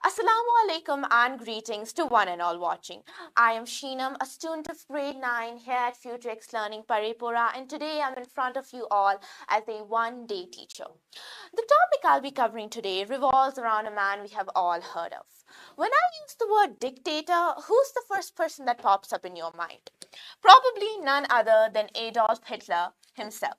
Assalamu alaikum and greetings to one and all watching. I am Sheenam, a student of grade 9 here at FutureX Learning Parraypora, and today I'm in front of you all as a one-day teacher. The topic I'll be covering today revolves around a man we have all heard of. When I use the word dictator, who's the first person that pops up in your mind? Probably none other than Adolf Hitler himself.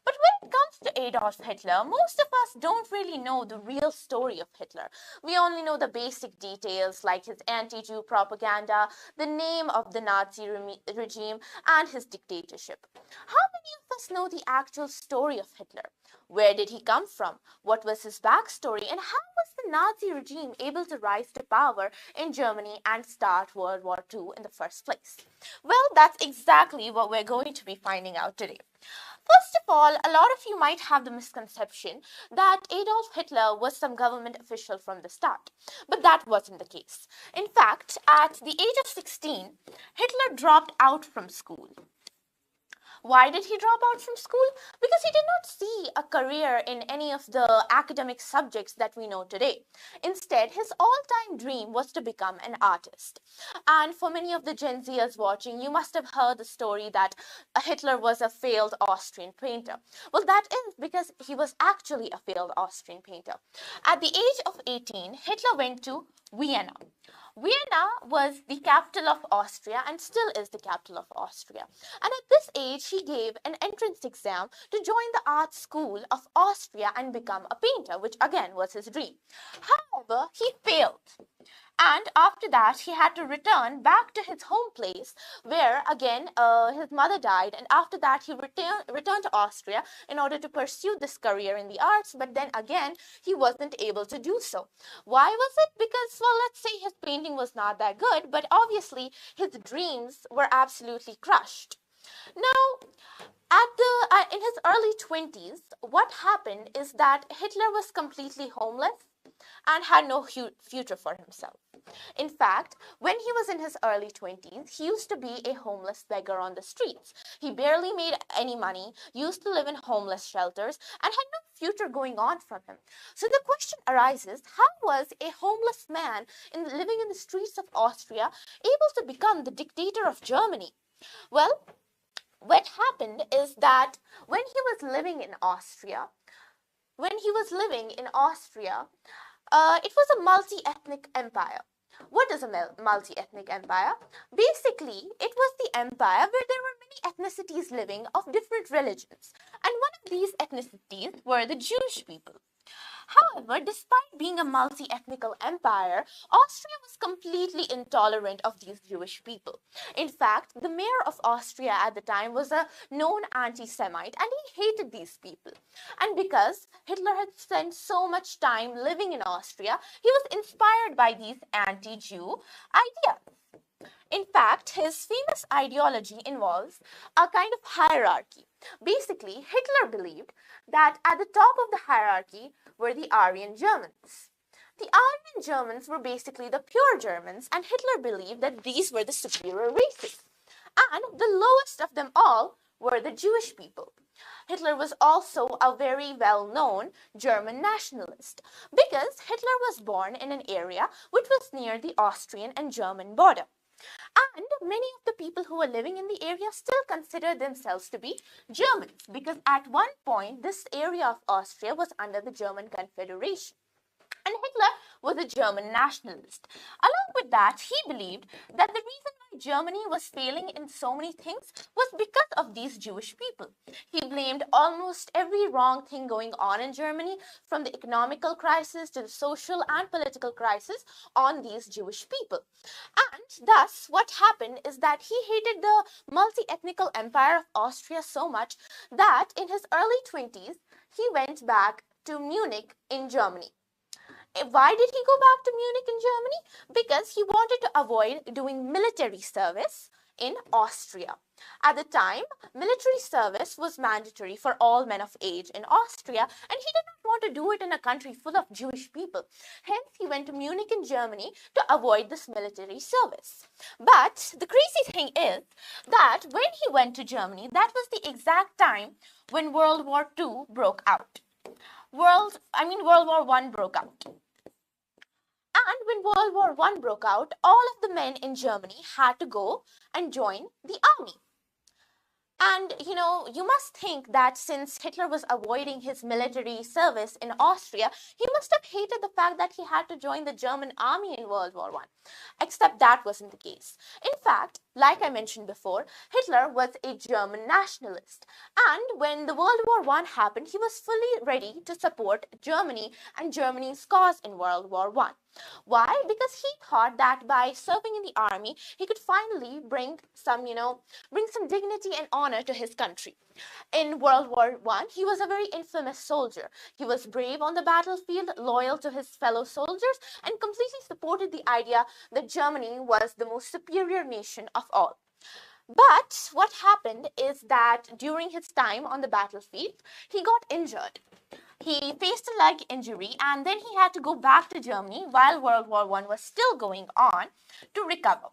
But when it comes to Adolf Hitler, most of us don't really know the real story of Hitler. We only know the basic details like his anti-Jew propaganda, the name of the Nazi regime, and his dictatorship. How many of us know the actual story of Hitler? Where did he come from? What was his backstory? And how was the Nazi regime able to rise to power in Germany and start World War II in the first place? Well, that's exactly what we're going to be finding out today. First of all, a lot of you might have the misconception that Adolf Hitler was some government official from the start, but that wasn't the case. In fact, at the age of 16, Hitler dropped out from school. Why did he drop out from school? Because he did not see a career in any of the academic subjects that we know today. Instead, his all-time dream was to become an artist. And for many of the Gen Zers watching, you must have heard the story that Hitler was a failed Austrian painter. Well, that is because he was actually a failed Austrian painter. At the age of 18, Hitler went to Vienna. Vienna was the capital of Austria and still is the capital of Austria. And at this age, he gave an entrance exam to join the art school of Austria and become a painter, which again was his dream. However, he failed. And after that, he had to return back to his home place where again his mother died. And after that, he returned to Austria in order to pursue this career in the arts. But then again, he wasn't able to do so. Why was it? Because, well, let's say his painting was not that good, but obviously his dreams were absolutely crushed. Now, in his early 20s, what happened is that Hitler was completely homeless and had no future for himself. In fact, when he was in his early 20s, he used to be a homeless beggar on the streets. He barely made any money, used to live in homeless shelters, and had no future going on from him. So the question arises, how was a homeless man living in the streets of Austria able to become the dictator of Germany? Well, what happened is that when he was living in Austria, it was a multi-ethnic empire. What is a multi-ethnic empire? Basically, it was the empire where there were many ethnicities living of different religions. And one of these ethnicities were the Jewish people. However, despite being a multi-ethnical empire, Austria was completely intolerant of these Jewish people. In fact, the mayor of Austria at the time was a known anti-Semite and he hated these people. And because Hitler had spent so much time living in Austria, he was inspired by these anti-Jew ideas. In fact, his famous ideology involves a kind of hierarchy. Basically, Hitler believed that at the top of the hierarchy were the Aryan Germans. The Aryan Germans were basically the pure Germans, and Hitler believed that these were the superior races. And the lowest of them all were the Jewish people. Hitler was also a very well-known German nationalist because Hitler was born in an area which was near the Austrian and German border. And many of the people who were living in the area still considered themselves to be Germans because at one point this area of Austria was under the German Confederation. And Hitler was a German nationalist. Along with that, he believed that the reason why Germany was failing in so many things was because of these Jewish people. He blamed almost every wrong thing going on in Germany, from the economical crisis to the social and political crisis, on these Jewish people. And thus, what happened is that he hated the multi-ethnical empire of Austria so much that in his early 20s, he went back to Munich in Germany. Why did he go back to Munich in Germany? Because he wanted to avoid doing military service in Austria. At the time, military service was mandatory for all men of age in Austria, and he did not want to do it in a country full of Jewish people. Hence, he went to Munich in Germany to avoid this military service. But the crazy thing is that when he went to Germany, that was the exact time when World War II broke out. World War I broke out. World War I broke out, all of the men in Germany had to go and join the army. And you must think that since Hitler was avoiding his military service in Austria, he must have hated the fact that he had to join the German army in World War I. Except that wasn't the case. In fact, like I mentioned before, Hitler was a German nationalist. And when the World War I happened, he was fully ready to support Germany and Germany's cause in World War I. Why? Because he thought that by serving in the army, he could finally bring some dignity and honor to his country. In World War I, he was a very infamous soldier. He was brave on the battlefield, loyal to his fellow soldiers, and completely supported the idea that Germany was the most superior nation of all. But what happened is that during his time on the battlefield, he got injured. He faced a leg injury and then he had to go back to Germany while World War I was still going on to recover.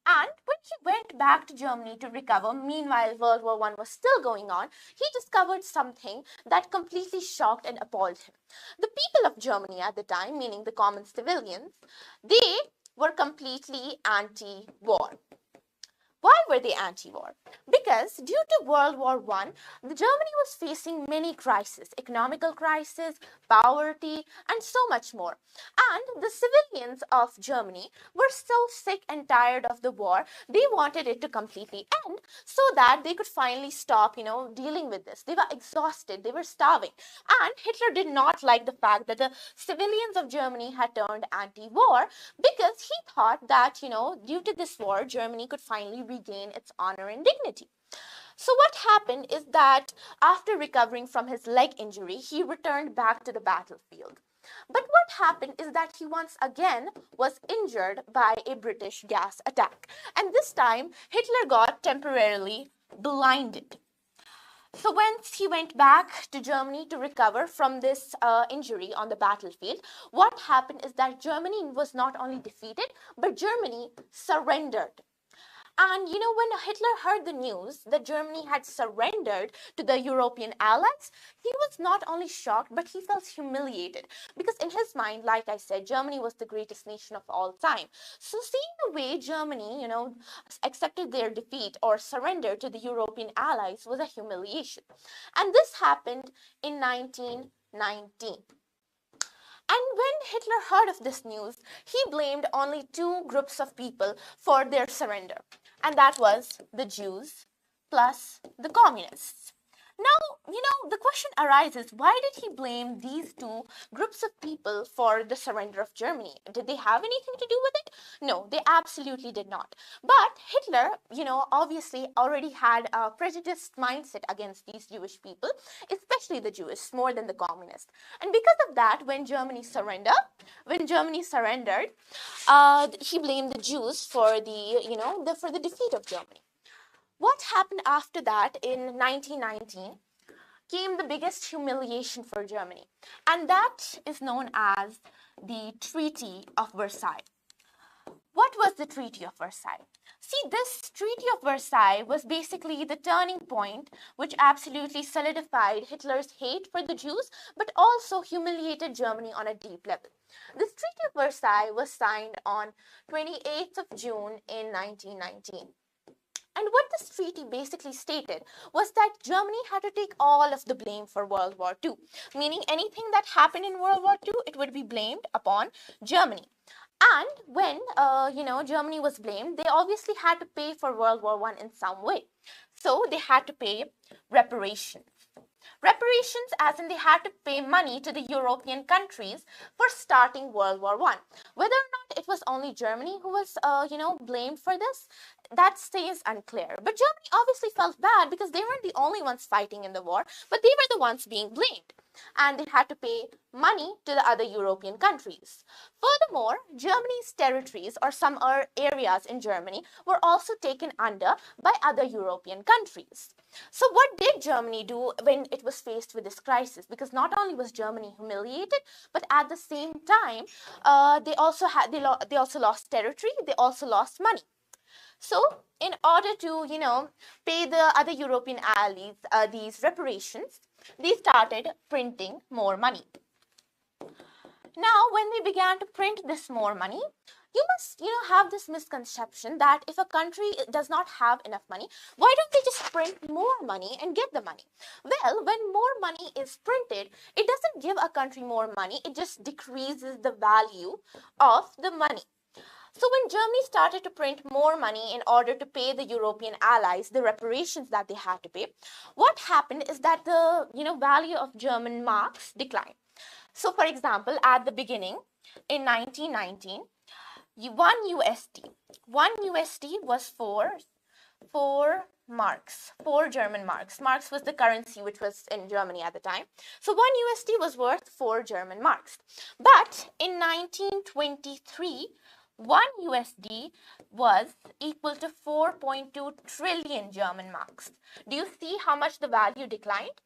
And when he went back to Germany to recover, meanwhile World War I was still going on, he discovered something that completely shocked and appalled him. The people of Germany at the time, meaning the common civilians, they were completely anti-war. Why were they anti-war? Because due to World War I, Germany was facing many crises, economical crisis, poverty, and so much more. And the civilians of Germany were so sick and tired of the war, they wanted it to completely end so that they could finally stop, dealing with this. They were exhausted, they were starving. And Hitler did not like the fact that the civilians of Germany had turned anti-war because he thought that, due to this war, Germany could finally regain its honor and dignity. So what happened is that after recovering from his leg injury, he returned back to the battlefield. But what happened is that he once again was injured by a British gas attack. And this time, Hitler got temporarily blinded. So once he went back to Germany to recover from this injury on the battlefield, what happened is that Germany was not only defeated, but Germany surrendered. And when Hitler heard the news that Germany had surrendered to the European allies, he was not only shocked, but he felt humiliated. Because in his mind, like I said, Germany was the greatest nation of all time. So seeing the way Germany, accepted their defeat or surrendered to the European allies was a humiliation. And this happened in 1919. And when Hitler heard of this news, he blamed only two groups of people for their surrender. And that was the Jews plus the communists. Now, the question arises, why did he blame these two groups of people for the surrender of Germany? Did they have anything to do with it? No, they absolutely did not. But Hitler, obviously already had a prejudiced mindset against these Jewish people, especially the Jews, more than the communists. And because of that, when Germany surrendered, he blamed the Jews for the defeat of Germany. What happened after that in 1919 came the biggest humiliation for Germany, and that is known as the Treaty of Versailles. What was the Treaty of Versailles? See, this Treaty of Versailles was basically the turning point which absolutely solidified Hitler's hate for the Jews, but also humiliated Germany on a deep level. This Treaty of Versailles was signed on 28th of June in 1919. And what this treaty basically stated was that Germany had to take all of the blame for World War II, meaning anything that happened in World War II, it would be blamed upon Germany. And when, Germany was blamed, they obviously had to pay for World War I in some way. So they had to pay reparations. Reparations as in they had to pay money to the European countries for starting World War I. Whether or not it was only Germany who was, blamed for this, that stays unclear. But Germany obviously felt bad because they weren't the only ones fighting in the war, but they were the ones being blamed. And they had to pay money to the other European countries. Furthermore, Germany's territories or some areas in Germany were also taken under by other European countries. So what did Germany do when it was faced with this crisis? Because not only was Germany humiliated, but at the same time, they also lost territory, they also lost money. So in order to, pay the other European allies these reparations, they started printing more money. Now, when they began to print this more money, you must, have this misconception that if a country does not have enough money, why don't they just print more money and get the money? Well, when more money is printed, it doesn't give a country more money, it just decreases the value of the money. So when Germany started to print more money in order to pay the European allies the reparations that they had to pay, what happened is that the value of German marks declined. So for example, at the beginning in 1919, 1 USD was four marks, 4 German marks. Marks was the currency which was in Germany at the time. So 1 USD was worth 4 German marks. But in 1923, 1 USD was equal to 4.2 trillion German marks. Do you see how much the value declined?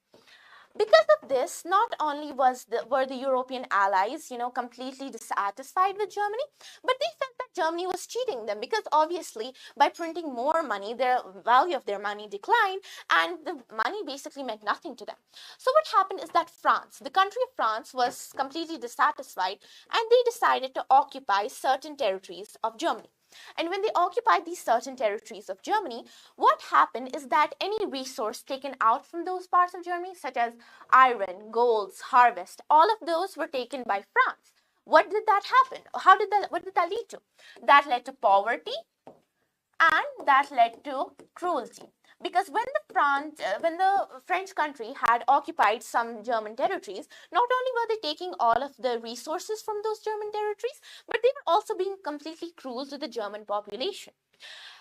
Because of this, not only were the European allies, completely dissatisfied with Germany, but they felt that Germany was cheating them, because obviously by printing more money, the value of their money declined and the money basically meant nothing to them. So what happened is that France, the country of France, was completely dissatisfied and they decided to occupy certain territories of Germany. And when they occupied these certain territories of Germany, what happened is that any resource taken out from those parts of Germany, such as iron, golds, harvest, all of those were taken by France. What did that happen? What did that lead to? That led to poverty and that led to cruelty. Because when the French country had occupied some German territories, not only were they taking all of the resources from those German territories, but they were also being completely cruel to the German population.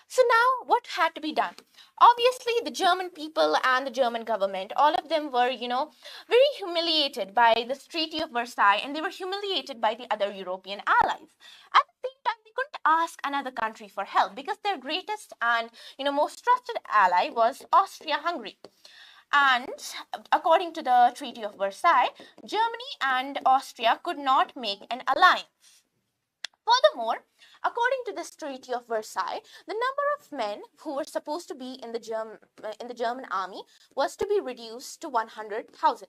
So now what had to be done? Obviously, the German people and the German government, all of them were, very humiliated by this Treaty of Versailles, and they were humiliated by the other European allies. At the same time, they couldn't ask another country for help because their greatest and, most trusted ally was Austria-Hungary. And according to the Treaty of Versailles, Germany and Austria could not make an alliance. Furthermore, according to this Treaty of Versailles, the number of men who were supposed to be in the German army was to be reduced to 100,000,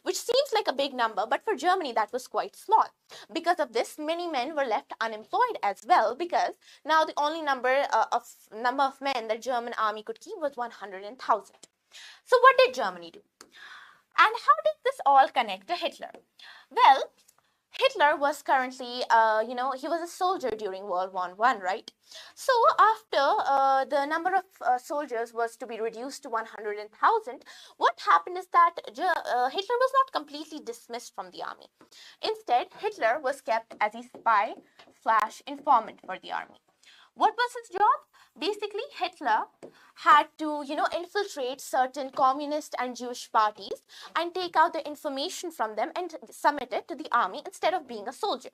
which seems like a big number, but for Germany that was quite small. Because of this, many men were left unemployed as well, because now the only number of men that German army could keep was 100,000. So what did Germany do? And how did this all connect to Hitler? Well, Hitler was currently, he was a soldier during World War I, right? So after the number of soldiers was to be reduced to 100,000, what happened is that Hitler was not completely dismissed from the army. Instead, Hitler was kept as a spy/informant for the army. What was his job? Basically, Hitler had to, infiltrate certain communist and Jewish parties and take out the information from them and submit it to the army instead of being a soldier.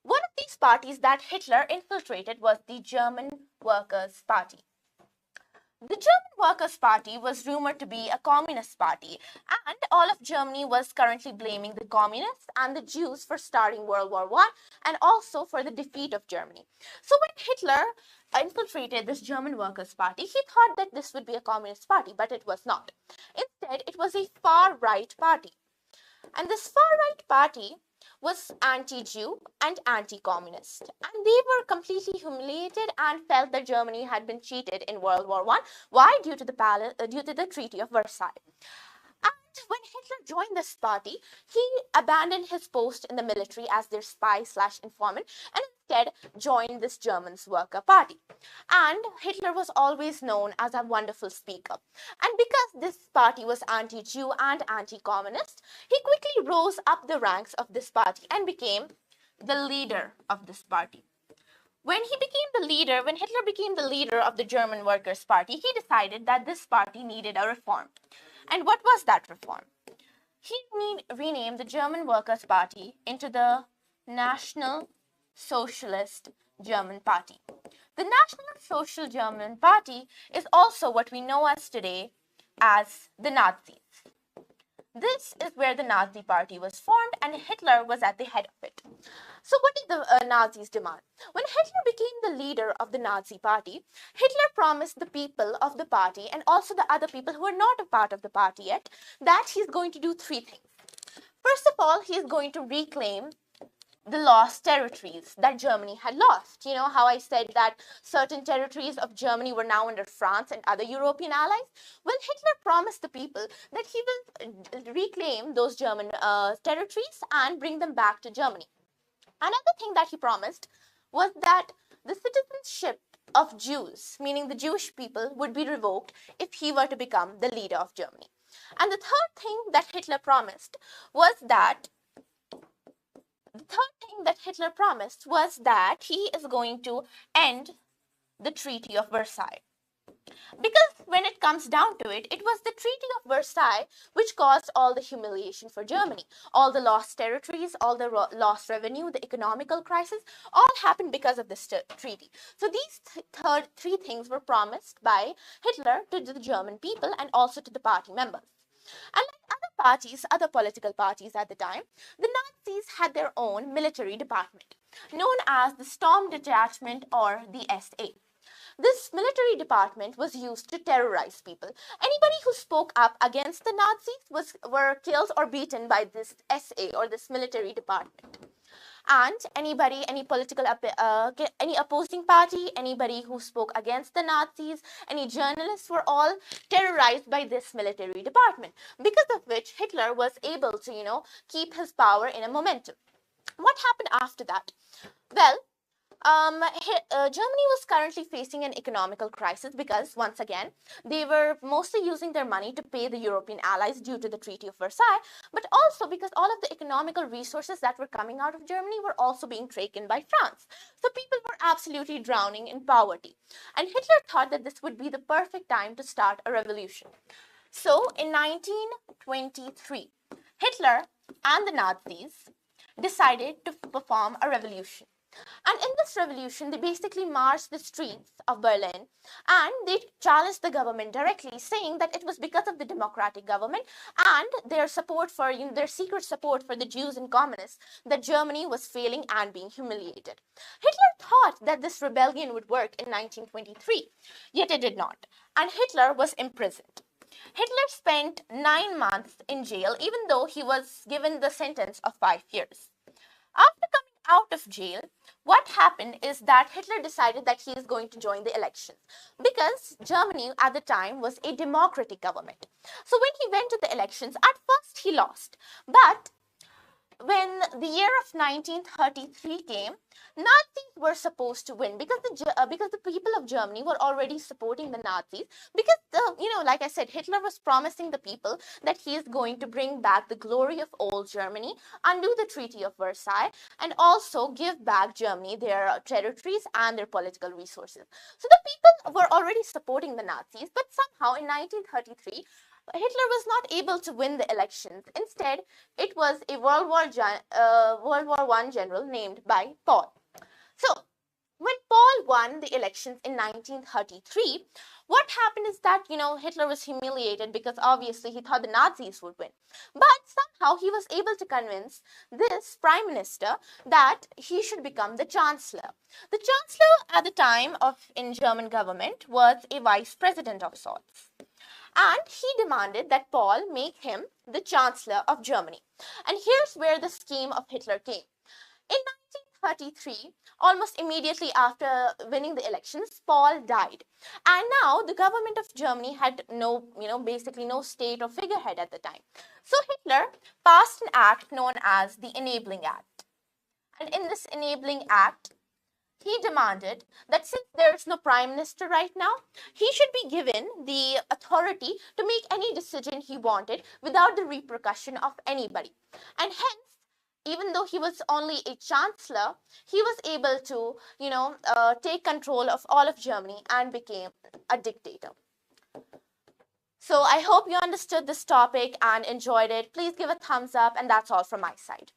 One of these parties that Hitler infiltrated was the German Workers' Party. The German Workers' Party was rumored to be a communist party, and all of Germany was currently blaming the communists and the Jews for starting World War I and also for the defeat of Germany. So when Hitler infiltrated this German Workers' Party, he thought that this would be a communist party, but it was not. Instead, it was a far-right party. And this far-right party was anti-Jew and anti-communist. And they were completely humiliated and felt that Germany had been cheated in World War I. Why? Due to the Treaty of Versailles. And when Hitler joined this party, he abandoned his post in the military as their spy/informant and instead joined this German's Worker Party. And Hitler was always known as a wonderful speaker. And because this party was anti-Jew and anti-communist, he quickly rose up the ranks of this party and became the leader of this party. When Hitler became the leader of the German Workers' Party, he decided that this party needed a reform. And what was that reform? He renamed the German Workers' Party into the National Socialist German Party. The National Social German Party is also what we know as today as the Nazis. This is where the Nazi Party was formed and Hitler was at the head of it. So what did the Nazis demand? When Hitler became the leader of the Nazi Party, Hitler promised the people of the party and also the other people who were not a part of the party yet that he's going to do 3 things. First of all, he is going to reclaim the lost territories that Germany had lost. You know how I said that certain territories of Germany were now under France and other European allies? Well, Hitler promised the people that he will reclaim those German territories and bring them back to Germany. Another thing that he promised was that the citizenship of Jews, meaning the Jewish people, would be revoked if he were to become the leader of Germany. And the third thing that Hitler promised was that he is going to end the Treaty of Versailles. Because when it comes down to it, it was the Treaty of Versailles which caused all the humiliation for Germany. All the lost territories, all the lost revenue, the economical crisis, all happened because of this treaty. So these three things were promised by Hitler to the German people and also to the party members. And like other parties, other political parties at the time, the Nazis had their own military department, known as the Storm Detachment or the SA. This military department was used to terrorize people. Anybody who spoke up against the Nazis were killed or beaten by this SA or this military department. And anybody, any opposing party, anybody who spoke against the Nazis, any journalists were all terrorized by this military department, because of which Hitler was able to, keep his power in a momentum. What happened after that? Well, Germany was currently facing an economical crisis because, once again, they were mostly using their money to pay the European allies due to the Treaty of Versailles, but also because all of the economical resources that were coming out of Germany were also being taken by France. So people were absolutely drowning in poverty. And Hitler thought that this would be the perfect time to start a revolution. So in 1923, Hitler and the Nazis decided to perform a revolution. And in this revolution, they basically marched the streets of Berlin and they challenged the government directly, saying that it was because of the democratic government and their support for, their secret support for the Jews and communists that Germany was failing and being humiliated. Hitler thought that this rebellion would work in 1923, yet it did not. And Hitler was imprisoned. Hitler spent 9 months in jail, even though he was given the sentence of 5 years. After coming out of jail, what happened is that Hitler decided that he is going to join the elections because Germany at the time was a democratic government. So when he went to the elections, at first he lost. But when the year of 1933 came, Nazis were supposed to win because the people of Germany were already supporting the Nazis because, like I said, Hitler was promising the people that he is going to bring back the glory of old Germany, undo the Treaty of Versailles, and also give back Germany their territories and their political resources. So the people were already supporting the Nazis, but somehow in 1933, Hitler was not able to win the elections. Instead, it was a World War I general named by Paul. So, when Paul won the elections in 1933, what happened is that, Hitler was humiliated because obviously he thought the Nazis would win. But somehow he was able to convince this prime minister that he should become the chancellor. The chancellor at the time in German government was a vice president of sorts. And he demanded that Paul make him the Chancellor of Germany. And here's where the scheme of Hitler came. In 1933, almost immediately after winning the elections, Paul died. And now the government of Germany had basically no state or figurehead at the time. So Hitler passed an act known as the Enabling Act. And in this Enabling Act, he demanded that since there is no prime minister right now, he should be given the authority to make any decision he wanted without the repercussion of anybody. And hence, even though he was only a chancellor, he was able to, take control of all of Germany and became a dictator. So I hope you understood this topic and enjoyed it. Please give a thumbs up, and that's all from my side.